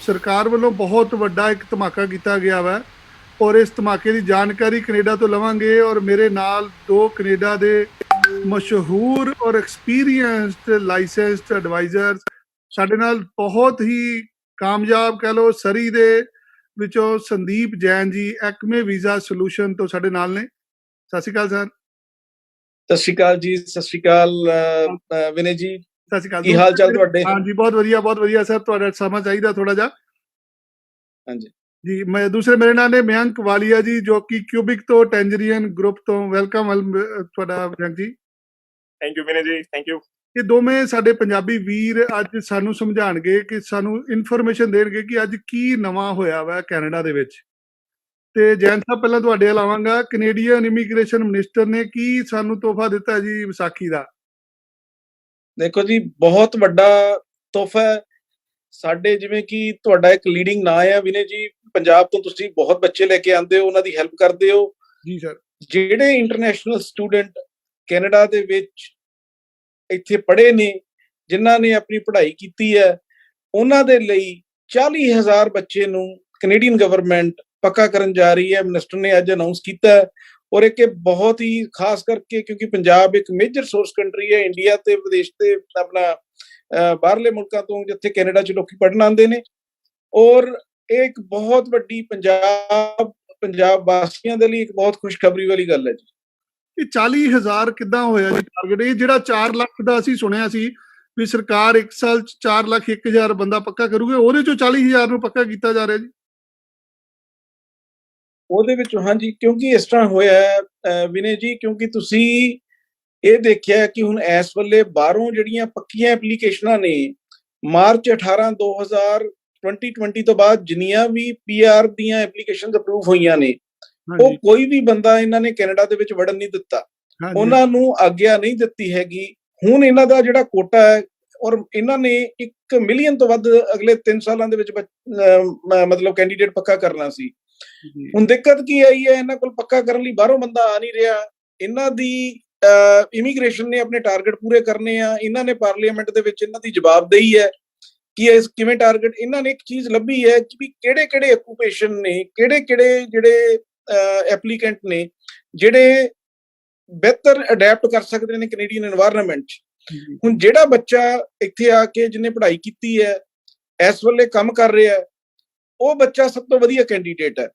ਸਰਕਾਰ ਵੱਲੋਂ ਬਹੁਤ ਵੱਡਾ ਇੱਕ ਧਮਾਕਾ ਕੀਤਾ ਗਿਆ ਵਾ ਔਰ ਇਸ ਧਮਾਕੇ ਦੀ ਜਾਣਕਾਰੀ ਕੈਨੇਡਾ ਤੋਂ ਲਵਾਂਗੇ ਔਰ ਮੇਰੇ ਨਾਲ ਦੋ ਕੈਨੇਡਾ ਦੇ ਮਸ਼ਹੂਰ ਔਰ ਐਕਸਪੀਰੀਅੰਸਡ ਲਾਇਸੈਂਸਡ ਐਡਵਾਈਜ਼ਰਸ ਸਾਡੇ ਨਾਲ ਬਹੁਤ ਹੀ ਕਾਮਯਾਬ ਕਹਿ ਲਓ ਸਰੀ ਦੇ ਵਿੱਚੋਂ ਸੰਦੀਪ ਜੈਨ ਜੀ ਐਕਮੇ ਵੀਜ਼ਾ ਸੋਲੂਸ਼ਨ ਤੋਂ ਸਾਡੇ ਨਾਲ ਨੇ। ਸਤਿ ਸ਼੍ਰੀ ਅਕਾਲ ਸਰ। ਸਤਿ ਸ਼੍ਰੀ ਅਕਾਲ ਜੀ। ਸਤਿ ਸ਼੍ਰੀ ਅਕਾਲ ਵਿਨੇ ਜੀ। ਸਤਿ ਸ਼੍ਰੀ ਅਕਾਲ। ਕੀ ਹਾਲ ਚਾਲ ਤੁਹਾਡੇ? ਹਾਂਜੀ ਬਹੁਤ ਵਧੀਆ ਸਰ। ਤੁਹਾਡਾ ਸਮਾਂ ਚਾਹੀਦਾ ਥੋੜਾ ਜਿਹਾ। ਹਾਂਜੀ ਜੀ ਮੈਂ ਦੂਸਰੇ ਮੇਰੇ ਨਾਲ ਨੇ ਮਯੰਕ ਵਾਲੀਆ ਜੀ ਜੋ ਕਿ ਕਿਊਬਿਕ ਤੋਂ ਟੈਂਜਰੀਅਨ ਗਰੁੱਪ ਤੋਂ। ਵੈਲਕਮ ਤੁਹਾਡਾ ਮਯੰਕ ਜੀ। Thank you Vinay ji. Thank you. ਇਹ ਦੋਵੇਂ ਸਾਡੇ ਪੰਜਾਬੀ ਵੀਰ ਅੱਜ ਸਾਨੂੰ ਸਮਝਾਣਗੇ ਕਿ ਸਾਨੂੰ ਇਨਫੋਰਮੇਸ਼ਨ ਦੇਣਗੇ ਕਿ ਅੱਜ ਕੀ ਨਵਾਂ ਹੋਇਆ ਵਾ ਕੈਨੇਡਾ ਦੇ ਵਿੱਚ। ਤੇ ਜੈਨ ਸਾਹਿਬ ਪਹਿਲਾਂ ਤੁਹਾਡੇ ਵੱਲ ਆਵਾਂਗਾ। ਕੈਨੇਡੀਅਨ ਇਮੀਗ੍ਰੇਸ਼ਨ ਮਿਨਿਸਟਰ ਨੇ ਕੀ ਸਾਨੂੰ ਤੋਹਫਾ ਦਿੱਤਾ ਜੀ ਵਿਸਾਖੀ ਦਾ? ਦੇਖੋ ਜੀ, ਬਹੁਤ ਵੱਡਾ ਤੋਹਫਾ ਹੈ ਸਾਡੇ। ਜਿਵੇਂ ਕਿ ਤੁਹਾਡਾ ਇੱਕ ਲੀਡਿੰਗ ਨਾਂ ਹੈ ਵਿਨੇ ਜੀ, ਪੰਜਾਬ ਤੋਂ ਤੁਸੀਂ ਬਹੁਤ ਬੱਚੇ ਲੈ ਕੇ ਆਉਂਦੇ ਹੋ, ਉਹਨਾਂ ਦੀ ਹੈਲਪ ਕਰਦੇ ਹੋ। ਜੀ ਸਰ। ਜਿਹੜੇ ਇੰਟਰਨੈਸ਼ਨਲ ਸਟੂਡੈਂਟ ਕੈਨੇਡਾ ਦੇ ਵਿੱਚ ਇੱਥੇ ਪੜ੍ਹੇ ਨੇ, ਜਿਨ੍ਹਾਂ ਨੇ ਆਪਣੀ ਪੜ੍ਹਾਈ ਕੀਤੀ ਹੈ, ਉਹਨਾਂ ਦੇ ਲਈ 40,000 ਬੱਚੇ ਨੂੰ ਕੈਨੇਡੀਅਨ ਗਵਰਨਮੈਂਟ ਪੱਕਾ ਕਰਨ ਜਾ ਰਹੀ ਹੈ। ਮਿਨਿਸਟਰ ਨੇ ਅੱਜ ਅਨਾਉਂਸ ਕੀਤਾ ਹੈ ਔਰ ਇੱਕ ਬਹੁਤ ਹੀ ਖਾਸ ਕਰਕੇ ਕਿਉਂਕਿ ਪੰਜਾਬ ਇੱਕ ਮੇਜਰ ਸੋਰਸ ਕੰਟਰੀ ਹੈ ਇੰਡੀਆ ਤੇ ਵਿਦੇਸ਼ ਤੇ ਆਪਣਾ ਬਾਹਰਲੇ ਮੁਲਕਾਂ ਤੋਂ ਜਿੱਥੇ ਕੈਨੇਡਾ 'ਚ ਲੋਕੀ ਪੜ੍ਹਨ ਆਉਂਦੇ ਨੇ। ਔਰ ਇਹ ਇੱਕ ਬਹੁਤ ਵੱਡੀ ਪੰਜਾਬ ਵਾਸੀਆਂ ਦੇ ਲਈ ਇੱਕ ਬਹੁਤ ਖੁਸ਼ਖਬਰੀ ਵਾਲੀ ਗੱਲ ਹੈ ਜੀ। ਇਹ 40,000 ਕਿੱਦਾਂ ਹੋਇਆ ਜੀ ਟਾਰਗੇਟ? ਇਹ ਜਿਹੜਾ 4 ਲੱਖ ਦਾ ਅਸੀਂ ਸੁਣਿਆ ਸੀ ਵੀ ਸਰਕਾਰ ਇੱਕ ਸਾਲ 'ਚ 4,01,000 ਬੰਦਾ ਪੱਕਾ ਕਰੂਗੇ, ਉਹਦੇ ਚੋਂ 40,000 ਨੂੰ ਪੱਕਾ ਕੀਤਾ ਜਾ ਰਿਹਾ ਜੀ। ਉਹਦੇ ਵਿੱਚ ਹਾਂਜੀ, ਕਿਉਂਕਿ ਇਸ ਤਰ੍ਹਾਂ ਹੋਇਆ ਵਿਨੇ ਜੀ, ਕਿਉਂਕਿ ਤੁਸੀਂ ਇਹ ਦੇਖਿਆ ਕਿ ਹੁਣ ਇਸ ਵੇਲੇ ਬਾਹਰੋਂ ਜਿਹੜੀਆਂ ਪੱਕੀਆਂ ਐਪਲੀਕੇਸ਼ਨਾਂ ਨੇ ਮਾਰਚ 18 2020 ਤੋਂ ਬਾਅਦ ਜਿੰਨੀਆਂ ਵੀ PR ਦੀਆਂ ਐਪਲੀਕੇਸ਼ਨਸ ਅਪਰੂਵ ਹੋਈਆਂ ਨੇ, ਉਹ ਕੋਈ ਵੀ ਬੰਦਾ ਇਹਨਾਂ ਨੇ ਕੈਨੇਡਾ ਦੇ ਵਿੱਚ ਵੜਨ ਨਹੀਂ ਦਿੱਤਾ, ਉਹਨਾਂ ਨੂੰ ਆਗਿਆ ਨਹੀਂ ਦਿੱਤੀ ਹੈਗੀ। ਹੁਣ ਇਹਨਾਂ ਦਾ ਜਿਹੜਾ ਕੋਟਾ ਹੈ ਔਰ ਇਹਨਾਂ ਨੇ 1 ਮਿਲੀਅਨ ਤੋਂ ਵੱਧ ਅਗਲੇ 3 ਸਾਲਾਂ ਦੇ ਵਿੱਚ ਮਤਲਬ ਕੈਂਡੀਡੇਟ ਪੱਕਾ ਕਰਨਾ ਸੀ। ਹੁਣ ਦਿੱਕਤ ਕੀ ਆਈ ਹੈ, ਇਹਨਾਂ ਕੋਲ ਪੱਕਾ ਕਰਨ ਲਈ ਬਾਹਰੋਂ ਬੰਦਾ ਆ ਨਹੀਂ ਰਿਹਾ। ਇਹਨਾਂ ਦੀ ਇਮੀਗ੍ਰੇਸ਼ਨ ਨੇ ਆਪਣੇ ਟਾਰਗੇਟ ਪੂਰੇ ਕਰਨੇ ਆ। ਇਹਨਾਂ ਨੇ ਪਾਰਲੀਮੈਂਟ ਦੇ ਵਿੱਚ ਇਹਨਾਂ ਦੀ ਜਵਾਬਦੇਹੀ ਹੈ ਕਿ ਇਸ ਕਿਵੇਂ ਟਾਰਗੇਟ। ਇਹਨਾਂ ਨੇ ਇੱਕ ਚੀਜ਼ ਲੱਭੀ ਹੈ ਕਿ ਵੀ ਕਿਹੜੇ ਆਕੂਪੇਸ਼ਨ ਨੇ, ਕਿਹੜੇ ਜਿਹੜੇ ਐਪਲੀਕੈਂਟ ਨੇ ਜਿਹੜੇ ਬਿਹਤਰ ਅਡੈਪਟ ਕਰ ਸਕਦੇ ਨੇ ਕੈਨੇਡੀਅਨ এনवायरमेंट 'ਚ। ਹੁਣ ਜਿਹੜਾ ਬੱਚਾ ਇੱਥੇ ਆ ਕੇ ਜਿਹਨੇ ਪੜ੍ਹਾਈ ਕੀਤੀ ਹੈ, ਇਸ ਵੇਲੇ ਕੰਮ ਕਰ ਰਿਹਾ ਹੈ, ਉਹ ਬੱਚਾ ਸਭ ਤੋਂ ਵਧੀਆ ਕੈਂਡੀਡੇਟ ਹੈ।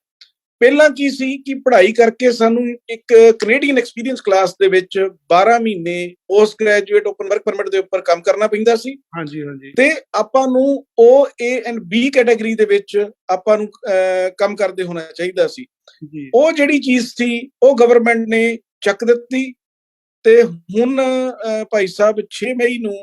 ਪਹਿਲਾਂ ਕੀ ਸੀ ਕਿ ਪੜ੍ਹਾਈ ਕਰਕੇ ਸਾਨੂੰ ਇੱਕ ਕੈਨੇਡੀਅਨ ਐਕਸਪੀਰੀਅੰਸ ਕਲਾਸ ਦੇ ਵਿੱਚ 12 ਮਹੀਨੇ post graduate open work permit ਦੇ ਉੱਪਰ ਕੰਮ ਕਰਨਾ ਪੈਂਦਾ ਸੀ। ਤੇ ਆਪਾਂ ਨੂੰ ਉਹ A and B ਕੈਟਾਗਰੀ ਦੇ ਵਿੱਚ ਆਪਾਂ ਨੂੰ ਕੰਮ ਕਰਦੇ ਹੋਣਾ ਚਾਹੀਦਾ ਸੀ। ਉਹ ਜਿਹੜੀ ਚੀਜ਼ ਸੀ ਉਹ ਗਵਰਨਮੈਂਟ ਨੇ ਚੱਕ ਦਿੱਤੀ ਤੇ ਹੁਣ ਭਾਈ ਸਾਹਿਬ 6 ਮਈ ਨੂੰ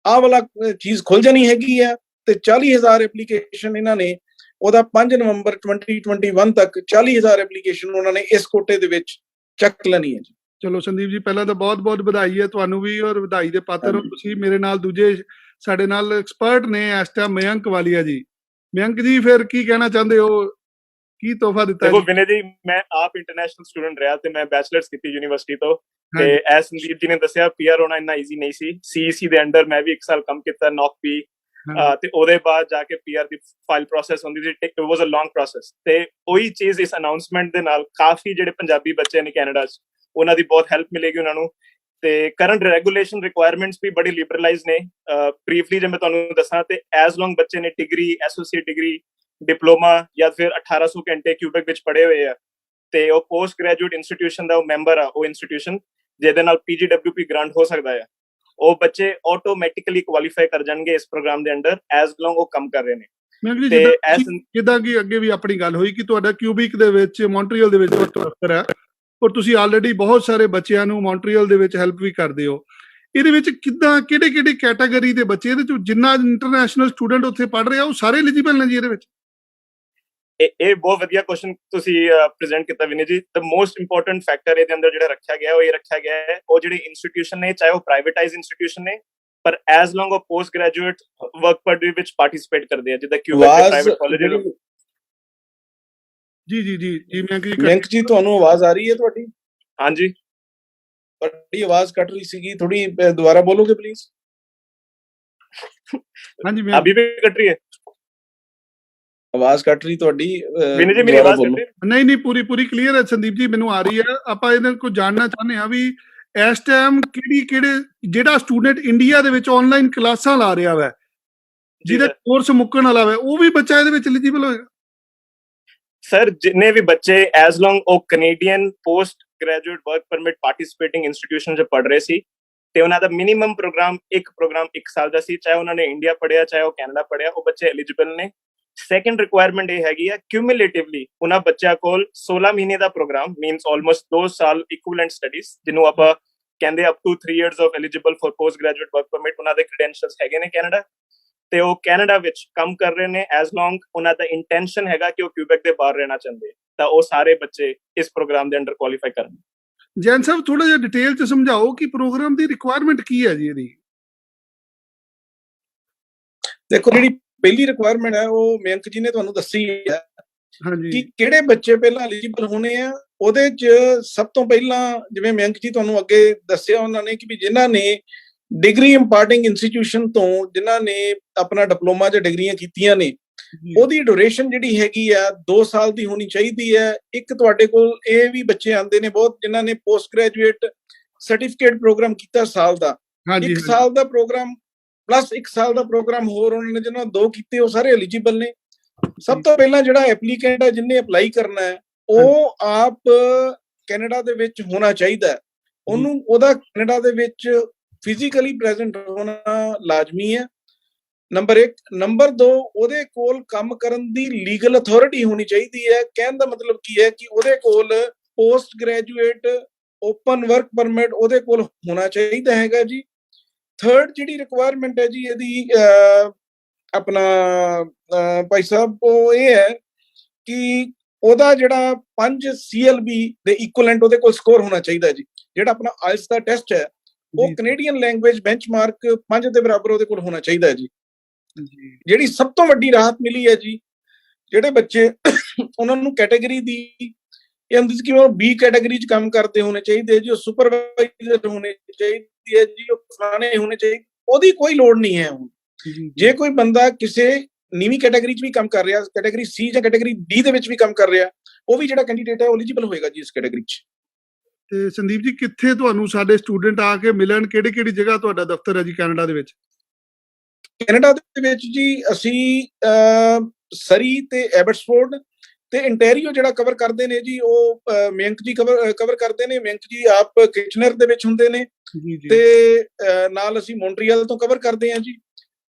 ਆਹ ਵਾਲਾ ਚੀਜ਼ ਖੁੱਲ ਜਾਣੀ ਹੈਗੀ ਆ ਤੇ 40,000 ਐਪਲੀਕੇਸ਼ਨ ਇਹਨਾਂ ਨੇ ਉਹਦਾ 5 ਨਵੰਬਰ 2021 ਤੱਕ 40,000 ਐਪਲੀਕੇਸ਼ਨ ਉਹਨਾਂ ਨੇ ਇਸ ਕੋਟੇ ਦੇ ਵਿੱਚ ਚੱਕ ਲੈਣੀ ਹੈ ਜੀ। ਚਲੋ ਸੰਦੀਪ ਜੀ, ਪਹਿਲਾਂ ਤਾਂ ਬਹੁਤ ਵਧਾਈ ਹੈ ਤੁਹਾਨੂੰ ਵੀ ਔਰ ਵਧਾਈ ਦੇ ਪਾਤਰ ਹੋ ਤੁਸੀਂ। ਮੇਰੇ ਨਾਲ ਦੂਜੇ ਸਾਡੇ ਨਾਲ ਐਕਸਪਰਟ ਨੇ ਇਸ ਟਾਈਮ ਮਯੰਕ ਵਾਲੀਆ ਜੀ। ਮਯੰਕ ਜੀ ਫਿਰ ਕੀ ਕਹਿਣਾ ਚਾਹੁੰਦੇ ਹੋ, ਕੀ ਤੋਹਫਾ ਦਿੱਤਾ? ਦੇਖੋ ਵਿਨੇ ਜੀ, ਮੈਂ ਆਪ ਇੰਟਰਨੈਸ਼ਨਲ ਸਟੂਡੈਂਟ ਰਿਹਾ ਤੇ ਮੈਂ ਬੈਚਲਰਸ ਕੀਤੀ ਯੂਨੀਵਰਸਿਟੀ ਤੋਂ। ਤੇ ਐਸ ਸੰਦੀਪ ਜੀ ਨੇ ਦੱਸਿਆ PR ਹੋਣਾ ਇੰਨਾ ਈਜ਼ੀ ਨਹੀਂ ਸੀ। CEC ਦੇ ਅੰਡਰ ਮੈਂ ਵੀ 1 ਸਾਲ ਕੰਮ ਕੀਤਾ NOCP ਤੇ ਉਹਦੇ ਬਾਅਦ ਜਾ ਕੇ PR ਦੀ ਫਾਈਲ ਪ੍ਰੋਸੈਸ ਹੁੰਦੀ ਸੀ। It was a long process. ਤੇ ਉਹੀ ਚੀਜ਼ ਇਸ ਅਨਾਉਂਸਮੈਂਟ ਦੇ ਨਾਲ ਕਾਫੀ ਜਿਹੜੇ ਪੰਜਾਬੀ ਬੱਚੇ ਨੇ ਕੈਨੇਡਾ 'ਚ ਉਹਨਾਂ ਦੀ ਬਹੁਤ ਹੈਲਪ ਮਿਲੇਗੀ ਉਹਨਾਂ ਨੂੰ। ਤੇ ਕਰੰਟ ਰੈਗੂਲੇਸ਼ਨ ਰਿਕੁਆਇਰਮੈਂਟਸ ਵੀ ਬੜੀ ਲਿਬਰਲਾਈਜ਼ ਨੇ। ਬਰੀਫਲੀ ਜੇ ਮੈਂ ਤੁਹਾਨੂੰ ਦੱਸਾਂ ਤੇ ਐਜ਼ ਲੌਂਗ ਬੱਚੇ ਨੇ ਡਿਗਰੀ, ਐਸੋਸੀਏਟ ਡਿਗਰੀ, ਡਿਪਲੋਮਾ ਜਾਂ ਫਿਰ 1800 ਘੰਟੇ ਕਿਊਬਿਕ ਵਿੱਚ ਪੜ੍ਹੇ ਹੋਏ ਆ ਤੇ ਉਹ ਪੋਸਟ ਗ੍ਰੈਜੂਏਟ ਇੰਸਟੀਟਿਊਸ਼ਨ ਦਾ ਉਹ ਮੈਂਬਰ ਆ, ਉਹ ਇੰਸਟੀਟਿਊਸ਼ਨ ਜਿਹਦੇ ਨਾਲ PGWP ਗ੍ਰਾਂਟ ਹੋ ਸਕਦਾ ਹੈ, ਉਹ ਬੱਚੇ ਆਟੋਮੈਟਿਕਲੀ ਕੁਆਲੀਫਾਈ ਕਰ ਜਾਣਗੇ ਇਸ ਪ੍ਰੋਗਰਾਮ ਦੇ ਅੰਡਰ ਐਜ਼ ਲੌਂਗ ਉਹ ਕੰਮ ਕਰ ਰਹੇ ਨੇ। ਤੇ ਜਿੱਦਾਂ ਕਿ ਅੱਗੇ ਵੀ ਆਪਣੀ ਗੱਲ ਹੋਈ ਕਿ ਤੁਹਾਡਾ ਕਿਊਬਿਕ ਦੇ ਵਿੱਚ ਮੌਂਟਰੀਅਲ ਦੇ ਵਿੱਚ ਦਫ਼ਤਰ ਹੈ ਔਰ ਤੁਸੀਂ ਆਲਰੇਡੀ ਬਹੁਤ ਸਾਰੇ ਬੱਚਿਆਂ ਨੂੰ ਮੌਂਟਰੀਅਲ ਦੇ ਵਿੱਚ ਹੈਲਪ ਵੀ ਕਰਦੇ ਹੋ। ਇਹਦੇ ਵਿੱਚ ਕਿੱਦਾਂ ਕਿਹੜੇ ਕੈਟਾਗਰੀ ਦੇ ਬੱਚੇ, ਇਹਦੇ ਚ ਜਿੰਨਾ ਇੰਟਰਨੈਸ਼ਨਲ ਸਟੂਡੈਂਟ ਉੱਥੇ ਪੜ੍ਹ ਰਿਹਾ ਉਹ ਸਾਰੇ ਐਲੀਜੀਬਲ ਨੇ ਜੀ ਇਹਦੇ ਵਿੱਚ? ਇਹ ਬਹੁਤ ਵਧੀਆ ਕੁਐਸਚਨ ਤੁਸੀਂ ਪ੍ਰੈਜ਼ੈਂਟ ਕੀਤਾ ਵਿਨੇ ਜੀ। ਦ ਮੋਸਟ ਇੰਪੋਰਟੈਂਟ ਫੈਕਟਰ ਇਹਦੇ ਅੰਦਰ ਜਿਹੜਾ ਰੱਖਿਆ ਗਿਆ ਉਹ ਇਹ ਰੱਖਿਆ ਗਿਆ ਹੈ, ਉਹ ਜਿਹੜੇ ਇੰਸਟੀਟਿਊਸ਼ਨ ਨੇ ਚਾਹੇ ਉਹ ਪ੍ਰਾਈਵੇਟਾਈਜ਼ ਇੰਸਟੀਟਿਊਸ਼ਨ ਨੇ ਪਰ ਐਜ਼ ਲੌਂਗ ਉਹ ਪੋਸਟ ਗ੍ਰੈਜੂਏਟ ਵਰਕ ਪਰਮਿਟ ਵਿੱਚ ਪਾਰਟਿਸਿਪੇਟ ਕਰਦੇ ਆ, ਜਿੱਦਾਂ ਕਿਊਬਿਕ ਦੇ ਪ੍ਰਾਈਵੇਟ ਕਾਲਜ। ਜੀ ਮਯੰਕ ਜੀ, ਤੁਹਾਨੂੰ ਆਵਾਜ਼ ਆ ਰਹੀ ਹੈ ਤੁਹਾਡੀ? ਹਾਂਜੀ, ਤੁਹਾਡੀ ਆਵਾਜ਼ ਕੱਟ ਰਹੀ ਸੀਗੀ, ਥੋੜੀ ਦੁਬਾਰਾ ਬੋਲੋਗੇ ਪਲੀਜ਼? ਹਾਂਜੀ, ਅਭੀ ਵੀ ਕੱਟ ਰਹੀ ਹੈ। ਆਵਾਜ਼ ਕੱਟ ਰਹੀ ਤੁਹਾਡੀ, ਵਿਨੇ ਜੀ ਮੇਰੀ ਦੁਬਾਰਾ ਆਵਾਜ਼ ਬੋਲੋ। ਕੱਟ ਰਹੀ? ਨਹੀਂ ਪੂਰੀ ਕਲੀਅਰ ਹੈ ਸੰਦੀਪ ਜੀ, ਮੈਨੂੰ ਆ ਰਹੀ ਹੈ। ਆਪਾਂ ਇਹਨਾਂ ਕੋਲ ਜਾਣਨਾ ਚਾਹੁੰਦੇ ਹਾਂ ਵੀ ਇਸ ਟਾਈਮ ਕਿਹੜੇ ਜਿਹੜਾ ਸਟੂਡੈਂਟ ਇੰਡੀਆ ਦੇ ਵਿੱਚ ਆਨਲਾਈਨ ਕਲਾਸਾਂ ਲਾ ਰਿਹਾ ਵਾ, ਜਿਹਦਾ ਕੋਰਸ ਮੁੱਕਣ ਵਾਲਾ ਵਾ, ਉਹ ਵੀ ਬੱਚਾ ਇਹਦੇ ਵਿੱਚ ਐਲੀਜੀਬਲ ਹੋਏਗਾ? ਸਰ ਜਿੰਨੇ ਵੀ ਬੱਚੇ ਐਜ਼ ਲੌਂਗ ਉਹ Canadian post graduate work permit ਪਾਰਟਿਸਿਪੇਟਿੰਗ institution 'ਚ ਪੜ੍ਹ ਰਹੇ ਸੀ ਤੇ ਉਹਨਾਂ ਦਾ ਮਿਨੀਮਮ ਪ੍ਰੋਗਰਾਮ 1 ਸਾਲ ਦਾ ਸੀ, ਚਾਹੇ ਉਹਨਾਂ ਨੇ ਇੰਡੀਆ ਪੜ੍ਹਿਆ ਚਾਹੇ ਉਹ ਕੈਨੇਡਾ ਪੜ੍ਹਿਆ, ਉਹ ਬੱਚੇ ਐਲੀਜੀਬਲ ਨੇ। ਸੈਕੰਡ ਰਿਕੁਆਇਰਮੈਂਟ ਇਹ ਹੈਗੀ ਆ ਕਿਊਮੂਲੇਟਿਵਲੀ ਉਹਨਾਂ ਬੱਚਿਆਂ ਕੋਲ 16 ਮਹੀਨੇ ਦਾ ਪ੍ਰੋਗਰਾਮ ਮੀਨਸ ਆਲਮੋਸਟ 2 ਸਾਲ ਇਕੁਇਵਲੈਂਟ ਸਟੱਡੀਜ਼, ਜਿਹਨੂੰ ਆਪਾਂ ਕਹਿੰਦੇ up to 3 years of eligible for post graduate work permit, ਉਹਨਾਂ ਦੇ ਕ੍ਰੈਡੈਂਸ਼ੀਅਲਸ ਹੈਗੇ ਨੇ ਕੈਨੇਡਾ ਤੇ ਉਹ ਕੈਨੇਡਾ ਵਿੱਚ ਕੰਮ ਕਰ ਰਹੇ ਨੇ। ਐਜ਼ ਲੌਂਗ ਉਹਨਾਂ ਦਾ ਇੰਟੈਂਸ਼ਨ ਹੈਗਾ ਕਿ ਉਹ ਕਿਊਬੈਕ ਦੇ ਬਾਹਰ ਰਹਿਣਾ ਚਾਹੁੰਦੇ ਤਾਂ ਉਹ ਸਾਰੇ ਬੱਚੇ ਇਸ ਪ੍ਰੋਗਰਾਮ ਦੇ ਅੰਡਰ ਕੁਆਲੀਫਾਈ ਕਰਨ। ਜੈਨ ਸਾਹਿਬ ਥੋੜਾ ਜਿਹਾ ਡਿਟੇਲ ਚ ਸਮਝਾਓ ਕਿ ਪ੍ਰੋਗਰਾਮ ਦੀ ਰਿਕੁਆਇਰਮੈਂਟ ਕੀ ਹੈ ਜੀ ਇਹਦੀ? ਦੇਖੋ ਜਿਹੜੀ ਪਹਿਲੀ ਰਿਕੁਆਇਰਮੈਂਟ ਹੈ ਉਹ ਮਯੰਕ ਜੀ ਨੇ ਤੁਹਾਨੂੰ ਦੱਸੀ ਹੈ ਹਾਂਜੀ ਕਿ ਕਿਹੜੇ ਬੱਚੇ ਪਹਿਲਾਂ ਐਲੀਜੀਬਲ ਹੋਣੇ ਆ। ਉਹਦੇ ਚ ਸਭ ਤੋਂ ਪਹਿਲਾਂ ਜਿਵੇਂ ਮਯੰਕ ਜੀ ਤੁਹਾਨੂੰ ਅੱਗੇ ਦੱਸਿਆ ਉਹਨਾਂ ਨੇ ਕਿ ਵੀ ਜਿਨ੍ਹਾਂ ਨੇ ਡਿਗਰੀ ਇੰਪਾਰਟਿੰਗ ਇੰਸਟੀਟਿਊਸ਼ਨ ਤੋਂ ਜਿਨ੍ਹਾਂ ਨੇ ਆਪਣਾ ਡਿਪਲੋਮਾ ਜਾਂ ਡਿਗਰੀਆਂ ਕੀਤੀਆਂ ਨੇ, ਉਹਦੀ ਡਿਊਰੇਸ਼ਨ ਜਿਹੜੀ ਹੈਗੀ ਆ 2 ਸਾਲ ਦੀ ਹੋਣੀ ਚਾਹੀਦੀ ਹੈ। ਇੱਕ ਤੁਹਾਡੇ ਕੋਲ ਇਹ ਵੀ ਬੱਚੇ ਆਉਂਦੇ ਨੇ ਬਹੁਤ ਜਿਨ੍ਹਾਂ ਨੇ ਪੋਸਟ ਗ੍ਰੈਜੂਏਟ ਸਰਟੀਫਿਕੇਟ ਪ੍ਰੋਗਰਾਮ ਕੀਤਾ ਸਾਲ ਦਾ, 1 ਸਾਲ ਦਾ ਪ੍ਰੋਗਰਾਮ ਪਲੱਸ 1 ਸਾਲ ਦਾ ਪ੍ਰੋਗਰਾਮ ਹੋਰ ਉਹਨਾਂ ਨੇ ਜਿਹਨਾਂ 2 ਕੀਤੇ, ਉਹ ਸਾਰੇ ਐਲੀਜੀਬਲ ਨੇ। ਸਭ ਤੋਂ ਪਹਿਲਾਂ ਜਿਹੜਾ ਐਪਲੀਕੈਂਟ ਹੈ ਜਿਹਨੇ ਅਪਲਾਈ ਕਰਨਾ ਹੈ ਉਹ ਆਪ ਕੈਨੇਡਾ ਦੇ ਵਿੱਚ ਹੋਣਾ ਚਾਹੀਦਾ ਹੈ। ਉਹਨੂੰ ਉਹਦਾ ਕੈਨੇਡਾ ਦੇ ਵਿੱਚ ਫਿਜ਼ੀਕਲੀ ਪ੍ਰੈਜ਼ੈਂਟ ਹੋਣਾ ਲਾਜ਼ਮੀ ਹੈ, ਨੰਬਰ 1। ਨੰਬਰ 2, ਉਹਦੇ ਕੋਲ ਕੰਮ ਕਰਨ ਦੀ ਲੀਗਲ ਅਥਾਰਟੀ ਹੋਣੀ ਚਾਹੀਦੀ ਹੈ। ਕਹਿਣ ਦਾ ਮਤਲਬ ਕੀ ਹੈ ਕਿ ਉਹਦੇ ਕੋਲ post graduate open work permit ਉਹਦੇ ਕੋਲ ਹੋਣਾ ਚਾਹੀਦਾ ਹੈਗਾ ਜੀ। ਥਰਡ ਜਿਹੜੀ ਰਿਕੁਆਇਰਮੈਂਟ ਹੈ ਜੀ ਇਹਦੀ ਆਪਣਾ ਭਾਈ ਸਾਹਿਬ ਉਹ ਇਹ ਹੈ ਕਿ ਉਹਦਾ ਜਿਹੜਾ 5 CLB ਦੇ ਇਕੁਇਵਲੈਂਟ ਉਹਦੇ ਕੋਲ ਸਕੋਰ ਹੋਣਾ ਚਾਹੀਦਾ ਜੀ। ਜਿਹੜਾ ਆਪਣਾ ਆਇਲਸ ਦਾ ਟੈਸਟ ਹੈ ਉਹ ਕੈਨੇਡੀਅਨ ਲੈਂਗੁਏਜ ਬੈਂਚਮਾਰਕ 5 ਦੇ ਬਰਾਬਰ ਉਹਦੇ ਕੋਲ ਹੋਣਾ ਚਾਹੀਦਾ ਹੈ ਜੀ। ਜਿਹੜੀ ਸਭ ਤੋਂ ਵੱਡੀ ਰਾਹਤ ਮਿਲੀ ਹੈ ਜੀ, ਜਿਹੜੇ ਬੱਚੇ ਉਹਨਾਂ ਨੂੰ ਕੈਟਾਗਰੀ ਦੀ ਇਹ ਹੁੰਦੀ ਸੀ ਕਿ ਉਹ B ਕੈਟਾਗਰੀ 'ਚ ਕੰਮ ਕਰਦੇ ਹੋਣੇ ਚਾਹੀਦੇ ਜੀ, ਉਹ ਸੁਪਰਵਾਈਜ਼ਰ ਹੋਣੇ ਚਾਹੀਦੀ ਹੈ ਜੀ, ਉਹ ਫਲਾਣੇ ਹੋਣੇ ਚਾਹੀਦੇ, ਉਹਦੀ ਕੋਈ ਲੋੜ ਨਹੀਂ ਹੈ। ਹੁਣ ਜੇ ਕੋਈ ਬੰਦਾ ਕਿਸੇ ਨੀਵੀਂ ਕੈਟਾਗਰੀ 'ਚ ਵੀ ਕੰਮ ਕਰ ਰਿਹਾ, ਕੈਟਾਗਰੀ C ਜਾਂ ਕੈਟਾਗਰੀ D ਦੇ ਵਿੱਚ ਵੀ ਕੰਮ ਕਰ ਰਿਹਾ, ਉਹ ਵੀ ਜਿਹੜਾ ਕੈਂਡੀਡੇਟ ਹੈ ਉਹ ਐਲੀਜੀਬਲ ਹੋਏਗਾ ਜੀ ਇਸ ਕੈਟਾਗਰੀ 'ਚ। ਤੇ ਸੰਦੀਪ ਜੀ ਕਿੱਥੇ ਤੁਹਾਨੂੰ ਸਾਡੇ ਸਟੂਡੈਂਟ ਆ ਕੇ ਮਿਲਣ, ਕਿਹੜੀ ਜਗ੍ਹਾ ਤੁਹਾਡਾ ਦਫ਼ਤਰ ਹੈ ਜੀ ਕੈਨੇਡਾ ਦੇ ਵਿੱਚ? ਕੈਨੇਡਾ ਦੇ ਵਿੱਚ ਜੀ ਅਸੀਂ ਸਰੀ ਤੇ ਐਬਟਸਫੋਰਡ ਤੇ ਇੰਟੈਰੀਓ ਜਿਹੜਾ ਕਵਰ ਕਰਦੇ ਨੇ ਜੀ, ਉਹ ਮਯੰਕ ਜੀ ਕਵਰ ਕਰਦੇ ਨੇ। ਮਯੰਕ ਜੀ ਆਪ ਕਿਚਨਰ ਦੇ ਵਿੱਚ ਹੁੰਦੇ ਨੇ ਤੇ ਨਾਲ ਅਸੀਂ ਮੌਂਟਰੀਅਲ ਤੋਂ ਕਵਰ ਕਰਦੇ ਹਾਂ ਜੀ।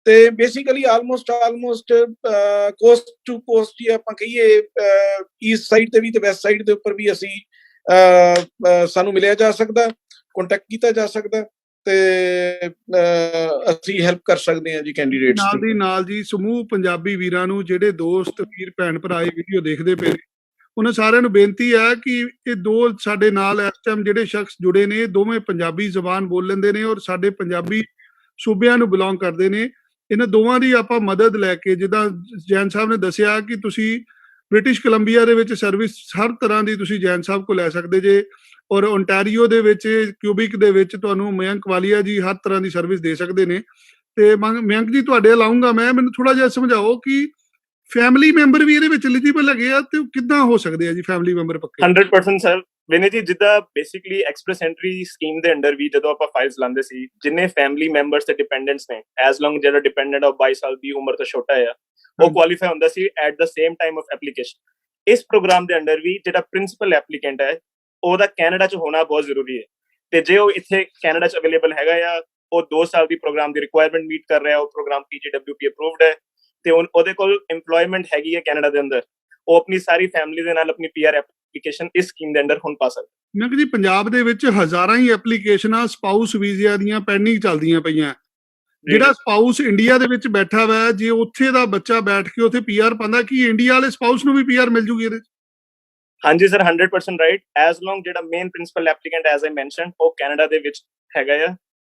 ਤੇ basically almost coast to coast ਹੀ ਆਪਾਂ ਕਹੀਏ, ਈਸਟ ਸਾਈਡ ਤੇ ਵੀ ਤੇ ਵੈਸਟ ਸਾਈਡ ਦੇ ਉੱਪਰ ਵੀ ਅਸੀਂ ਸਾਨੂੰ ਮਿਲਿਆ ਜਾ ਸਕਦਾ, ਕੰਟੈਕਟ ਕੀਤਾ ਜਾ ਸਕਦਾ ਤੇ ਅਸੀਂ ਹੈਲਪ ਕਰ ਸਕਦੇ ਹਾਂ ਜੀ ਕੈਂਡੀਡੇਟਸ ਦੀ। ਨਾਲ ਜੀ ਸਮੂਹ ਪੰਜਾਬੀ ਵੀਰਾਂ ਨੂੰ, ਜਿਹੜੇ ਦੋਸਤ ਵੀਰ ਭੈਣ ਭਰਾ ਇਹ ਵੀਡੀਓ ਦੇਖਦੇ ਪਏ, ਉਹਨਾਂ ਸਾਰਿਆਂ ਨੂੰ ਬੇਨਤੀ ਹੈ ਕਿ ਇਹ 2 ਸਾਡੇ ਨਾਲ ਇਸ ਟਾਈਮ ਜਿਹੜੇ ਸ਼ਖਸ ਜੁੜੇ ਨੇ, ਦੋਵੇਂ ਪੰਜਾਬੀ ਜ਼ਬਾਨ ਬੋਲ ਲੈਂਦੇ ਨੇ ਔਰ ਸਾਡੇ ਪੰਜਾਬੀ ਸੂਬਿਆਂ ਨੂੰ ਬਿਲੋਂਗ ਕਰਦੇ ਨੇ। ਇਹਨਾਂ ਦੋਵਾਂ ਦੀ ਆਪਾਂ ਮਦਦ ਲੈ ਕੇ, ਜਿੱਦਾਂ ਜੈਨ ਸਾਹਿਬ ਨੇ ਦੱਸਿਆ ਕਿ ਤੁਸੀਂ ਬ੍ਰਿਟਿਸ਼ ਕੋਲੰਬੀਆ ਦੇ ਵਿੱਚ ਸਰਵਿਸ ਹਰ ਤਰ੍ਹਾਂ ਦੀ ਤੁਸੀਂ ਜੈਨ ਸਾਹਿਬ ਕੋਲ ਲੈ ਸਕਦੇ ਜੇ, ਔਰ ਓਨਟਾਰੀਓ ਦੇ ਵਿੱਚ ਕਿਊਬਿਕ ਦੇ ਵਿੱਚ ਤੁਹਾਨੂੰ ਮਯੰਕ ਵਾਲੀਆ ਜੀ ਹਰ ਤਰ੍ਹਾਂ ਦੀ ਸਰਵਿਸ ਦੇ ਸਕਦੇ ਨੇ। ਤੇ ਮਯੰਕ ਜੀ ਤੁਹਾਡੇ ਲਾਉਂਗਾ ਮੈਂ, ਮੈਨੂੰ ਥੋੜਾ ਜਿਹਾ ਸਮਝਾਓ ਕਿ ਫੈਮਿਲੀ ਮੈਂਬਰ ਵੀ ਇਹਦੇ ਵਿੱਚ ਐਲੀਜੀਬਲ ਹੈਗੇ ਆ ਤੇ ਕਿੱਦਾਂ ਹੋ ਸਕਦੇ ਆ ਜੀ ਫੈਮਿਲੀ ਮੈਂਬਰ ਪੱਕੇ? 100% ਸਰ। ਵਿਨੇ ਜੀ ਜਿੱਦਾਂ ਬੇਸਿਕਲੀ ਐਕਸਪ੍ਰੈਸ ਐਂਟਰੀ ਸਕੀਮ ਦੇ ਅੰਡਰ ਵੀ ਜਦੋਂ ਆਪਾਂ ਫਾਈਲਸ ਲਾਉਂਦੇ ਸੀ, ਜਿੰਨੇ ਫੈਮਿਲੀ ਮੈਂਬਰਸ ਤੇ ਡਿਪੈਂਡੈਂਟਸ ਨੇ, ਐਜ਼ ਲੌਂਗ ਜਿਹੜਾ ਡਿਪੈਂਡੈਂਟ ਆ 22 ਸਾਲ ਦੀ ਉਮਰ ਤੋਂ ਛੋਟਾ ਆ, ਉਹ ਕੁਆਲੀਫਾਈ ਹੁੰਦਾ ਸੀ at the same time of application. ਇਸ ਪ੍ਰੋਗਰਾਮ ਦੇ ਅੰਡਰ ਵੀ ਜਿਹੜਾ ਪ੍ਰਿੰਸੀਪਲ ਐਪਲੀਕੈਂਟ ਹੈ ਉਹਦਾ ਕੈਨੇਡਾ 'ਚ ਹੋਣਾ ਬਹੁਤ ਜ਼ਰੂਰੀ ਹੈ। ਤੇ ਜੇ ਉਹ ਇੱਥੇ ਕੈਨੇਡਾ 'ਚ ਅਵੇਲੇਬਲ ਹੈਗਾ ਆ, ਉਹ 2 ਸਾਲ ਦੀ ਪ੍ਰੋਗਰਾਮ ਦੀ ਰਿਕੁਆਇਰਮੈਂਟ ਮੀਟ ਕਰ ਰਿਹਾ, ਉਹ ਪ੍ਰੋਗਰਾਮ PGWP ਅਪਰੂਵਡ ਹੈ ਤੇ ਉਹਦੇ ਕੋਲ ਏਮਪਲੋਇਮੈਂਟ ਹੈਗੀ ਹੈ ਕੈਨੇਡਾ ਦੇ ਅੰਦਰ, ਉਹ ਆਪਣੀ ਸਾਰੀ ਫੈਮਿਲੀ ਦੇ ਨਾਲ ਆਪਣੀ PR ਐਪਲੀਕੇਸ਼ਨ ਇਸ ਸਕੀਮ ਦੇ ਅੰਡਰ ਹੁਣ ਪਾ ਸਕਦਾ। ਮੈਂ ਜੀ ਪੰਜਾਬ ਦੇ ਵਿੱਚ ਹਜ਼ਾਰਾਂ ਹੀ ਐਪਲੀਕੇਸ਼ਨਾਂ ਸਪਾਊਸ ਵੀਜ਼ਿਆਂ ਦੀਆਂ ਪੈਂਡਿੰਗ ਚੱਲਦੀਆਂ ਪਈਆਂ। ਜਿਹੜਾ ਸਪਾਊਸ ਇੰਡੀਆ ਦੇ ਵਿੱਚ ਬੈਠਾ ਵਾ, ਜੇ ਉੱਥੇ ਦਾ ਬੱਚਾ ਬੈਠ ਕੇ ਉੱਥੇ PR ਪਾਉਂਦਾ, ਕਿ ਇੰਡੀਆ ਵਾਲੇ ਸਪਾਊਸ ਨੂੰ ਵੀ PR ਮਿਲ ਜੂਗੀ ਇਹਦੇ? ਹਾਂਜੀ ਸਰ, 100% ਰਾਈਟ। ਐਜ਼ ਲੌਂਗ ਜਿਹੜਾ main principal applicant as I mentioned ਉਹ ਕੈਨੇਡਾ ਦੇ ਵਿੱਚ ਹੈਗਾ ਆ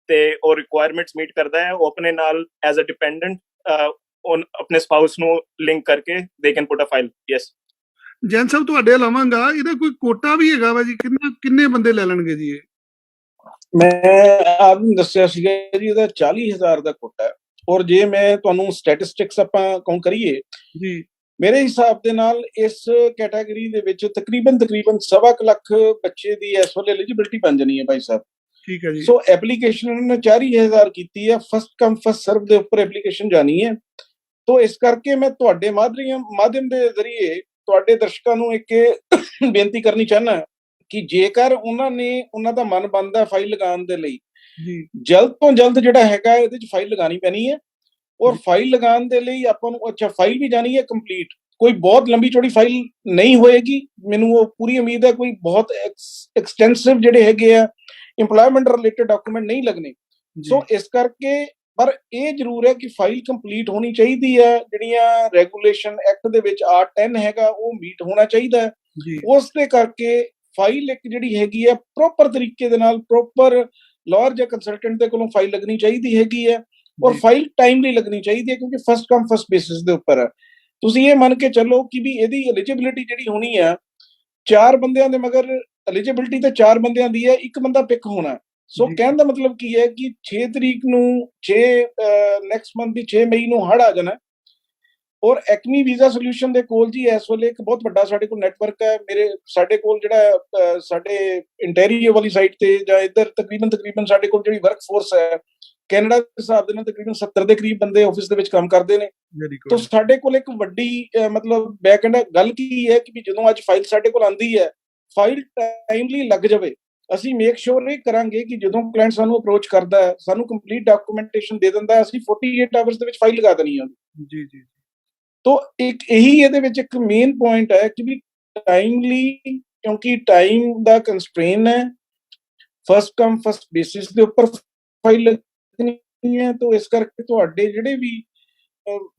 ਤੇ ਉਹ ਰਿਕੁਆਇਰਮੈਂਟਸ ਮੀਟ ਕਰਦਾ ਹੈ, ਉਹ ਆਪਣੇ ਨਾਲ ਐਜ਼ ਅ ਡਿਪੈਂਡੈਂਟ ਆਪਣੇ ਸਪਾਊਸ ਨੂੰ ਲਿੰਕ ਕਰਕੇ ਦੇ can put a file. Yes Jain Sahib ਤੁਹਾਡੇ ਲਾਵਾਂਗਾ, ਇਹਦਾ ਕੋਈ ਕੋਟਾ ਵੀ ਹੈਗਾ ਵਾ ਜੀ? ਕਿੰਨੇ ਬੰਦੇ ਲੈ ਲੈਣਗੇ ਜੀ ਇਹ? ਮੈਂ ਆਪ ਨੂੰ ਦੱਸਿਆ ਸੀਗਾ ਜੀ, ਇਹਦਾ 40,000 ਦਾ ਕੋਟਾ ਹੈ। ਔਰ ਜੇ ਮੈਂ ਤੁਹਾਨੂੰ ਸਟੈਟਿਸਟਿਕਸ ਆਪਾਂ ਕਾਊਂਟ ਕਰੀਏ ਜੀ, ਮੇਰੇ ਹਿਸਾਬ ਦੇ ਨਾਲ ਇਸ ਕੈਟਾਗਰੀ ਦੇ ਵਿੱਚ ਤਕਰੀਬਨ 1.25 ਲੱਖ ਬੱਚੇ ਦੀ ਇਸ ਵੇਲੇ ਐਲੀਜੀਬਿਲਟੀ ਬਣ ਜਾਣੀ ਹੈ ਭਾਈ ਸਾਹਿਬ। ਠੀਕ ਹੈ ਜੀ। ਸੋ ਐਪਲੀਕੇਸ਼ਨ ਉਹਨਾਂ ਨੇ 4000 ਕੀਤੀ ਹੈ, ਫਸਟ ਕਮ ਫਸਟ ਸਰਵ ਦੇ ਉੱਪਰ ਐਪਲੀਕੇਸ਼ਨ ਜਾਣੀ ਹੈ। ਤੋ ਇਸ ਕਰਕੇ ਮੈਂ ਤੁਹਾਡੇ ਮਾਧਿਅਮ ਦੇ ਜ਼ਰੀਏ ਤੁਹਾਡੇ ਦਰਸ਼ਕਾਂ ਨੂੰ ਇੱਕ ਬੇਨਤੀ ਕਰਨੀ ਚਾਹੁੰਦਾ ਕਿ ਜੇਕਰ ਉਹਨਾਂ ਦਾ ਮਨ ਬਣਦਾ ਫਾਈਲ ਲਗਾਉਣ ਦੇ ਲਈ, ਜਲਦ ਤੋਂ ਜਲਦ ਜਿਹੜਾ ਹੈਗਾ ਇਹਦੇ 'ਚ ਫਾਈਲ ਲਗਾਉਣੀ ਪੈਣੀ ਹੈ। ਔਰ ਫਾਈਲ ਲਗਾਉਣ ਦੇ ਲਈ ਆਪਾਂ ਨੂੰ ਫਾਈਲ ਵੀ ਜਾਣੀ ਹੈ ਕੰਪਲੀਟ, ਕੋਈ ਬਹੁਤ ਲੰਬੀ ਚੌੜੀ ਫਾਈਲ ਨਹੀਂ ਹੋਏਗੀ, ਮੈਨੂੰ ਉਹ ਪੂਰੀ ਉਮੀਦ ਹੈ। ਕੋਈ ਬਹੁਤ ਐਕਸਟੈਂਸਿਵ ਜਿਹੜੇ ਹੈਗੇ ਆ ਇੰਪਲੋਇਮੈਂਟ ਰਿਲੇਟਡ ਡਾਕੂਮੈਂਟ ਨਹੀਂ ਲੱਗਣੇ। ਸੋ ਇਸ ਕਰਕੇ ਪਰ ਇਹ ਜ਼ਰੂਰ ਹੈ ਕਿ ਫਾਈਲ ਕੰਪਲੀਟ ਹੋਣੀ ਚਾਹੀਦੀ ਹੈ। ਜਿਹੜੀਆਂ ਰੈਗੂਲੇਸ਼ਨ ਐਕਟ ਦੇ ਵਿੱਚ R10 ਹੈਗਾ ਉਹ ਮੀਟ ਹੋਣਾ ਚਾਹੀਦਾ ਹੈ। ਉਸ ਦੇ ਕਰਕੇ ਫਾਈਲ ਇੱਕ ਜਿਹੜੀ ਹੈਗੀ ਹੈ ਪ੍ਰੋਪਰ ਤਰੀਕੇ ਦੇ ਨਾਲ ਪ੍ਰੋਪਰ ਲਾਇਰ ਜਾਂ ਕੰਸਲਟੈਂਟ ਦੇ ਕੋਲੋਂ ਫਾਈਲ ਲੱਗਣੀ ਚਾਹੀਦੀ ਹੈਗੀ ਹੈ। ਔਰ ਫਾਈਲ ਟਾਈਮਲੀ ਲੱਗਣੀ ਚਾਹੀਦੀ ਹੈ, ਕਿਉਂਕਿ ਫਸਟ ਕਮ ਫਸਟ ਬੇਸਿਸ ਦੇ ਉੱਪਰ ਹੈ। ਤੁਸੀਂ ਇਹ ਮੰਨ ਕੇ ਚੱਲੋ ਕਿ ਵੀ ਇਹਦੀ ਐਲੀਜੀਬਿਲਿਟੀ ਜਿਹੜੀ ਹੋਣੀ ਆ 4 ਬੰਦਿਆਂ ਦੇ ਮਗਰ ਐਲੀਜੀਬਿਲਿਟੀ ਤੇ 4 ਬੰਦਿਆਂ ਦੀ ਹੈ, ਇੱਕ ਬੰਦਾ ਪਿਕ ਹੋਣਾ। ਸੋ ਕਹਿਣ ਦਾ ਮਤਲਬ ਕੀ ਹੈ ਕਿ 6 ਤਰੀਕ ਨੂੰ ਨੈਕਸਟ ਮੰਥ ਦੀ 6 ਮਈ ਨੂੰ ਹੜ ਆ ਜਾਣਾ। ਔਰ ਐਕਮੀ ਵੀਜ਼ਾ ਸੋਲੂਸ਼ਨ ਦੇ ਕੋਲ ਜੀ ਇਸ ਵੇਲੇ ਇੱਕ ਬਹੁਤ ਵੱਡਾ ਸਾਡੇ ਕੋਲ ਨੈਟਵਰਕ ਹੈ। ਸਾਡੇ ਕੋਲ ਜਿਹੜਾ ਸਾਡੇ ਇੰਟੈਰੀਓ ਵਾਲੀ ਸਾਈਡ ਤੇ ਜਾਂ ਇੱਧਰ ਤਕਰੀਬਨ ਸਾਡੇ ਕੋਲ ਜਿਹੜੀ ਵਰਕ ਫੋਰਸ ਹੈ ਕੈਨੇਡਾ ਦੇ ਹਿਸਾਬ ਦੇ ਨਾਲ ਤਕਰੀਬਨ 70 ਦੇ ਕਰੀਬ ਬੰਦੇ ਆਫਿਸ ਦੇ ਵਿੱਚ ਕੰਮ ਕਰਦੇ ਨੇ। ਤਾਂ ਸਾਡੇ ਕੋਲ ਇੱਕ ਵੱਡੀ ਮਤਲਬ ਬੈਕਐਂਡ ਗੱਲ ਕੀ ਹੈ ਕਿ ਵੀ ਜਦੋਂ ਅੱਜ ਫਾਈਲ ਸਾਡੇ ਕੋਲ ਆਂਦੀ ਹੈ, ਫਾਈਲ ਟਾਈਮਲੀ ਲੱਗ ਜਾਵੇ। ਅਸੀਂ ਮੇਕ ਸ਼ੋਰ ਇਹ ਕਰਾਂਗੇ ਕਿ ਜਦੋਂ ਕਲਾਇੰਟ ਸਾਨੂੰ ਅਪਰੋਚ ਕਰਦਾ ਹੈ, ਸਾਨੂੰ ਕੰਪਲੀਟ ਡਾਕੂਮੈਂਟੇਸ਼ਨ ਦੇ ਦਿੰਦਾ, ਅਸੀਂ 48 ਆਵਰਸ ਦੇ ਵਿੱਚ ਫਾਈਲ ਲਗਾ ਦੇਣੀ ਹੈ। ਜੀ। ਤੋ ਇੱਕ ਇਹੀ ਇਹਦੇ ਵਿੱਚ ਇੱਕ ਮੇਨ ਪੁਆਇੰਟ ਹੈ ਕਿ ਵੀ ਟਾਈਮਲੀ, ਕਿਉਂਕਿ ਟਾਈਮ ਦਾ ਕੰਸਟ੍ਰੇਨ ਹੈ, ਫਸਟ ਕਮ ਫਸਟ ਬੇਸਿਸ ਦੇ ਉੱਪਰ ਫਾਈਲ ਲੱਗਣੀ ਹੈ। ਤੋ ਇਸ ਕਰਕੇ ਤੁਹਾਡੇ ਜਿਹੜੇ ਵੀ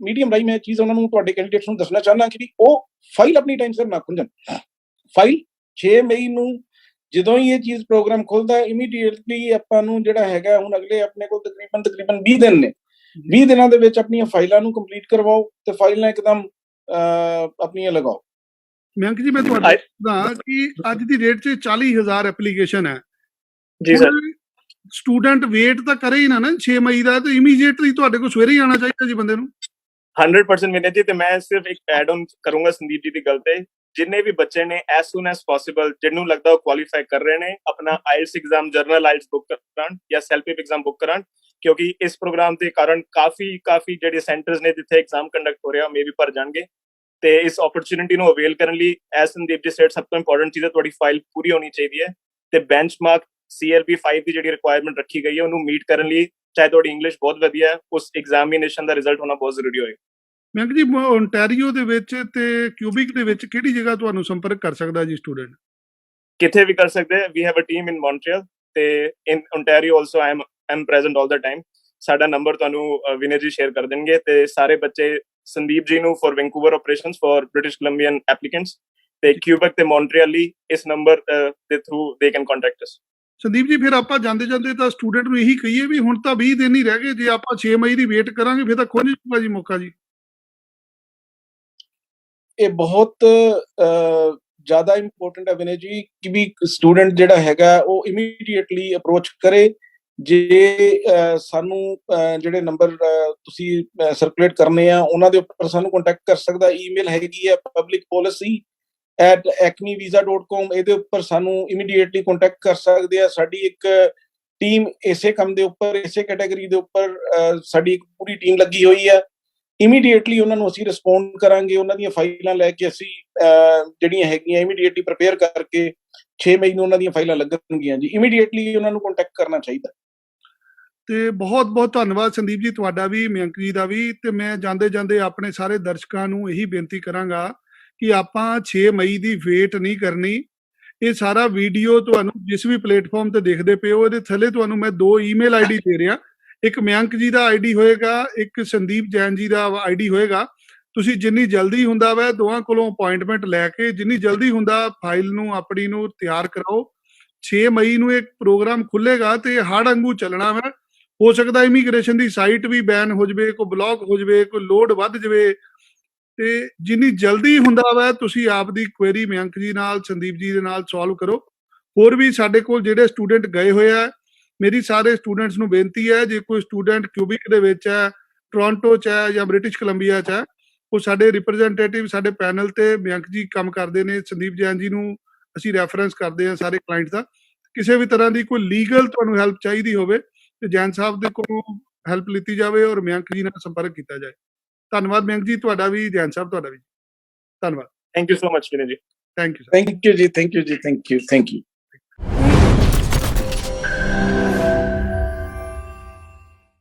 ਮੀਡੀਅਮ ਰਾਹੀਂ ਮੈਂ ਚੀਜ਼ ਉਹਨਾਂ ਨੂੰ ਤੁਹਾਡੇ ਕੈਂਡੀਡੇਟਸ ਨੂੰ ਦੱਸਣਾ ਚਾਹੁੰਦਾ ਕਿ ਉਹ ਫਾਈਲ ਆਪਣੀ ਟਾਈਮ ਸਿਰ ਨਾ ਖੁੱਲ ਜਾਣ। ਫਾਈਲ 6 ਮਈ ਨੂੰ ਜਦੋਂ ਹੀ ਇਹ ਚੀਜ਼ ਪ੍ਰੋਗਰਾਮ ਖੁੱਲਦਾ ਇਮੀਡੀਏਟਲੀ ਆਪਾਂ ਨੂੰ ਜਿਹੜਾ ਹੈਗਾ ਹੁਣ ਅਗਲੇ ਆਪਣੇ ਕੋਲ ਤਕਰੀਬਨ 20 ਦਿਨ ਨੇ, 20 ਦਿਨਾਂ ਦੇ ਵਿੱਚ ਆਪਣੀਆਂ ਫਾਈਲਾਂ ਨੂੰ ਕੰਪਲੀਟ ਕਰਵਾਓ ਤੇ ਫਾਈਲਾਂ ਇੱਕਦਮ ਆਪਣੀਆਂ ਲਗਾਓ। ਮਯੰਕ ਜੀ, ਮੈਂ ਤੁਹਾਡਾ ਕਿ ਅੱਜ ਦੀ ਡੇਟ 'ਚ 40,000 ਐਪਲੀਕੇਸ਼ਨ ਹੈ ਜੀ ਸਰ। ਸਟੂਡੈਂਟ ਵੇਟ ਤਾਂ ਕਰੇ ਹੀ ਨਾ 6 ਮਈ ਦਾ, ਤੇ ਇਮੀਡੀਏਟਲੀ ਤੁਹਾਡੇ ਕੋਲ ਸਵੇਰੇ ਹੀ ਆਣਾ ਚਾਹੀਦਾ ਜੀ ਬੰਦੇ ਨੂੰ। 100% ਵਿਨੇ ਜੀ। ਤੇ ਮੈਂ ਸਿਰਫ ਇੱਕ ਐਡ ਆਨ ਕਰੂੰਗਾ ਸੰਦੀਪ ਜੀ ਦੀ ਗੱਲ ਤੇ, ਜਿੰਨੇ ਵੀ ਬੱਚੇ ਨੇ ਐਸ ਸੂਨ ਐਸ ਪੋਸੀਬਲ ਜਿਹਨੂੰ ਲੱਗਦਾ ਉਹ ਕੁਆਲੀਫਾਈ ਕਰ ਰਹੇ ਨੇ, ਆਪਣਾ IELTS exam, general IELTS book ਕਰਾਉਣ ਜਾਂ ਸੈਲਫ ਐਗਜ਼ਾਮ ਬੁੱਕ ਕਰਾਉਣ, ਕਿਉਂਕਿ ਇਸ ਪ੍ਰੋਗਰਾਮ ਦੇ ਕਾਰਨ ਕਾਫੀ ਜਿਹੜੇ ਸੈਂਟਰਸ ਨੇ ਜਿੱਥੇ ਐਗਜ਼ਾਮ ਕੰਡਕਟ ਹੋ ਰਿਹਾ ਮੇ ਵੀ ਭਰ ਜਾਣਗੇ। ਤੇ ਇਸ ਓਪਰਚੁਨਿਟੀ ਨੂੰ ਅਵੇਲ ਕਰਨ ਲਈ ਐਸ ਸੰਦੀਪ ਜੀ ਸੈਡ ਸਭ ਤੋਂ ਇੰਪੋਰਟੈਂਟ ਚੀਜ਼ ਹੈ ਤੁਹਾਡੀ ਫਾਈਲ ਪੂਰੀ ਹੋਣੀ ਚਾਹੀਦੀ ਹੈ ਤੇ ਬੈਂਚਮਾਰਕ CLB 5 ਦੀ ਜਿਹੜੀ ਰਿਕੁਆਇਰਮੈਂਟ ਰੱਖੀ ਗਈ ਹੈ ਉਹਨੂੰ ਮੀਟ ਕਰਨ ਲਈ ਚਾਹੇ ਤੁਹਾਡੀ ਇੰਗਲਿਸ਼ ਬਹੁਤ ਵਧੀਆ ਹੈ, ਉਸ ਐਗਜ਼ਾਮੀਨੇਸ਼ਨ ਦਾ ਰਿਜ਼ਲਟ ਹੋਣਾ ਬਹੁਤ ਜ਼ਰੂਰੀ ਹੋਏਗਾ। ਮਯੰਕ ਜੀ, ਓਨਟਾਰੀਓ ਦੇ ਵਿੱਚ ਤੇ ਕਿਊਬਿਕ ਦੇ ਵਿੱਚ ਕਿਹੜੀ ਜਗ੍ਹਾ ਤੁਹਾਨੂੰ ਸੰਪਰਕ ਕਰ ਸਕਦਾ ਜੀ ਸਟੂਡੈਂਟ? ਕਿਤੇ ਵੀ ਕਰ ਸਕਦੇ ਹੈ। We have a team in Montreal ਤੇ in Ontario also I am present all the time. ਸਾਡਾ ਨੰਬਰ ਤੁਹਾਨੂੰ ਵਿਨੇ ਜੀ ਸ਼ੇਅਰ ਕਰ ਦੇਣਗੇ ਤੇ ਸਾਰੇ ਬੱਚੇ ਸੰਦੀਪ ਜੀ ਨੂੰ for Vancouver operations for British Columbian applicants ਤੇ ਕਿਊਬਿਕ ਤੇ ਮੌਂਟਰੀਅਲ ਲਈ ਇਸ ਨੰਬਰ ਦੇ through they can contact us. Sandeep ji, ਫਿਰ ਆਪਾਂ ਜਾਂਦੇ ਤਾਂ ਸਟੂਡੈਂਟ ਨੂੰ ਇਹੀ ਕਹੀਏ ਵੀ ਹੁਣ ਤਾਂ 20 ਦਿਨ ਹੀ ਰਹਿ ਗਏ, ਜੇ ਆਪਾਂ 6 ਮਈ ਦੀ ਵੇਟ ਕਰਾਂਗੇ ਫਿਰ ਤਾਂ ਖੁੱਲ ਜੂਗਾ ਜੀ ਮੌਕਾ ਜੀ। ਇਹ ਬਹੁਤ ਜ਼ਿਆਦਾ ਇੰਪੋਰਟੈਂਟ ਹੈ ਵਿਨੇ ਜੀ ਕਿ ਵੀ ਸਟੂਡੈਂਟ ਜਿਹੜਾ ਹੈਗਾ ਉਹ ਇਮੀਡੀਏਟਲੀ ਅਪਰੋਚ ਕਰੇ। ਜੇ ਸਾਨੂੰ ਜਿਹੜੇ ਨੰਬਰ ਤੁਸੀਂ ਸਰਕੂਲੇਟ ਕਰਨੇ ਆ ਉਹਨਾਂ ਦੇ ਉੱਪਰ ਸਾਨੂੰ ਕੰਟੈਕਟ ਕਰ ਸਕਦਾ। ਈਮੇਲ ਹੈਗੀ ਹੈ publicpolicy@acmevisa.com, ਇਹਦੇ ਉੱਪਰ ਸਾਨੂੰ ਇਮੀਡੀਏਟਲੀ ਕੰਟੈਕਟ ਕਰ ਸਕਦੇ ਆ। ਸਾਡੀ ਇੱਕ ਟੀਮ ਇਸੇ ਕੰਮ ਦੇ ਉੱਪਰ, ਇਸੇ ਕੈਟਾਗਰੀ ਦੇ ਉੱਪਰ ਸਾਡੀ ਇੱਕ ਪੂਰੀ ਟੀਮ ਲੱਗੀ ਹੋਈ ਹੈ। ਇਮੀਡੀਏਟਲੀ ਉਹਨਾਂ ਨੂੰ ਅਸੀਂ ਰਿਸਪੌਂਡ ਕਰਾਂਗੇ। ਉਹਨਾਂ ਦੀਆਂ ਫਾਈਲਾਂ ਲੈ ਕੇ ਅਸੀਂ ਜਿਹੜੀਆਂ ਹੈਗੀਆਂ ਇਮੀਡੀਏਟਲੀ ਪ੍ਰਪੇਅਰ ਕਰਕੇ 6 ਮਈ ਨੂੰ ਉਹਨਾਂ ਦੀਆਂ ਫਾਈਲਾਂ ਲੱਗਣਗੀਆਂ ਜੀ। ਇਮੀਡੀਏਟਲੀ ਉਹਨਾਂ ਨੂੰ ਕੰਟੈਕਟ ਕਰਨਾ ਚਾਹੀਦਾ। ਤੇ ਬਹੁਤ ਬਹੁਤ ਧੰਨਵਾਦ ਸੰਦੀਪ ਜੀ ਤੁਹਾਡਾ ਵੀ, ਮਯੰਕ ਜੀ ਦਾ ਵੀ। ਤੇ ਮੈਂ ਜਾਂਦੇ ਆਪਣੇ ਸਾਰੇ ਦਰਸ਼ਕਾਂ ਨੂੰ ਇਹੀ ਬੇਨਤੀ ਕਰਾਂਗਾ ਕਿ ਆਪਾਂ 6 ਮਈ ਦੀ ਵੇਟ ਨਹੀਂ ਕਰਨੀ। ਇਹ ਸਾਰਾ ਵੀਡੀਓ ਤੁਹਾਨੂੰ ਜਿਸ ਵੀ ਪਲੇਟਫਾਰਮ ਤੇ ਦੇਖਦੇ ਪਏ ਹੋ, ਇਹਦੇ ਥੱਲੇ ਤੁਹਾਨੂੰ ਮੈਂ 2 ਈਮੇਲ ਆਈਡੀ ਦੇ ਰਿਹਾ। ਇੱਕ ਮਯੰਕ ਜੀ ਦਾ ਆਈਡੀ ਹੋਏਗਾ, ਇੱਕ ਸੰਦੀਪ ਜੈਨ ਜੀ ਦਾ ਆਈਡੀ ਹੋਏਗਾ। ਤੁਸੀਂ ਜਿੰਨੀ ਜਲਦੀ ਹੁੰਦਾ ਵਾ ਦੋਵਾਂ ਕੋਲੋਂ ਅਪਾਇੰਟਮੈਂਟ ਲੈ ਕੇ ਜਿੰਨੀ ਜਲਦੀ ਹੁੰਦਾ ਫਾਈਲ ਨੂੰ ਆਪਣੀ ਨੂੰ ਤਿਆਰ ਕਰਾਓ। 6 ਮਈ ਨੂੰ ਇੱਕ ਪ੍ਰੋਗਰਾਮ ਖੁੱਲੇਗਾ ਤੇ ਹੜ ਵਾਂਗੂ ਚੱਲਣਾ ਵਾ। ਹੋ ਸਕਦਾ ਇਮੀਗ੍ਰੇਸ਼ਨ ਦੀ ਸਾਈਟ ਵੀ ਬੈਨ ਹੋ ਜਾਵੇ, ਕੋਈ ਬਲੌਕ ਹੋ ਜਾਵੇ, ਕੋਈ ਲੋਡ ਵੱਧ ਜਾਵੇ। ਤੇ ਜਿੰਨੀ ਜਲਦੀ ਹੁੰਦਾ ਵਾ ਤੁਸੀਂ ਆਪ ਦੀ ਕੁਐਰੀ ਮਯੰਕ ਜੀ ਨਾਲ, ਸੰਦੀਪ ਜੀ ਦੇ ਨਾਲ ਸੋਲਵ ਕਰੋ। ਹੋਰ ਵੀ ਸਾਡੇ ਕੋਲ ਜਿਹੜੇ ਸਟੂਡੈਂਟ ਗਏ ਹੋਏ ਆ, ਮੇਰੀ ਸਾਰੇ ਸਟੂਡੈਂਟਸ ਨੂੰ ਬੇਨਤੀ ਹੈ, ਜੇ ਕੋਈ ਸਟੂਡੈਂਟ ਕਿਊਬਿਕ ਦੇ ਵਿੱਚ ਹੈ, ਟੋਰਾਂਟੋ 'ਚ ਹੈ ਜਾਂ ਬ੍ਰਿਟਿਸ਼ ਕੋਲੰਬੀਆ 'ਚ ਹੈ, ਉਹ ਸਾਡੇ ਰਿਪਰੈਜ਼ੈਂਟੇਟਿਵ ਸਾਡੇ ਪੈਨਲ ਤੇ ਮਯੰਕ ਜੀ ਕੰਮ ਕਰਦੇ ਨੇ, ਸੰਦੀਪ ਜੈਨ ਜੀ ਨੂੰ ਅਸੀਂ ਰੈਫਰੈਂਸ ਕਰਦੇ ਹਾਂ ਸਾਰੇ ਕਲਾਇੰਟ ਦਾ। ਕਿਸੇ ਵੀ ਤਰ੍ਹਾਂ ਦੀ ਕੋਈ ਲੀਗਲ ਤੁਹਾਨੂੰ ਹੈਲਪ ਚਾਹੀਦੀ ਹੋਵੇ ਤੇ ਜੈਨ ਸਾਹਿਬ ਦੇ ਕੋਲੋਂ ਹੈਲਪ ਲਿੱਤੀ ਜਾਵੇ ਔਰ ਮਯੰਕ ਜੀ ਨਾਲ ਸੰਪਰਕ ਕੀਤਾ ਜਾਏ। ਧੰਨਵਾਦ ਮਯੰਕ ਜੀ, ਤੁਹਾਡਾ ਵੀ, ਜੈਨ ਸਾਹਿਬ ਤੁਹਾਡਾ ਵੀ ਧੰਨਵਾਦ। Thank you so much Vinay ji. Thank you. Thank you ji, thank you ji, thank you.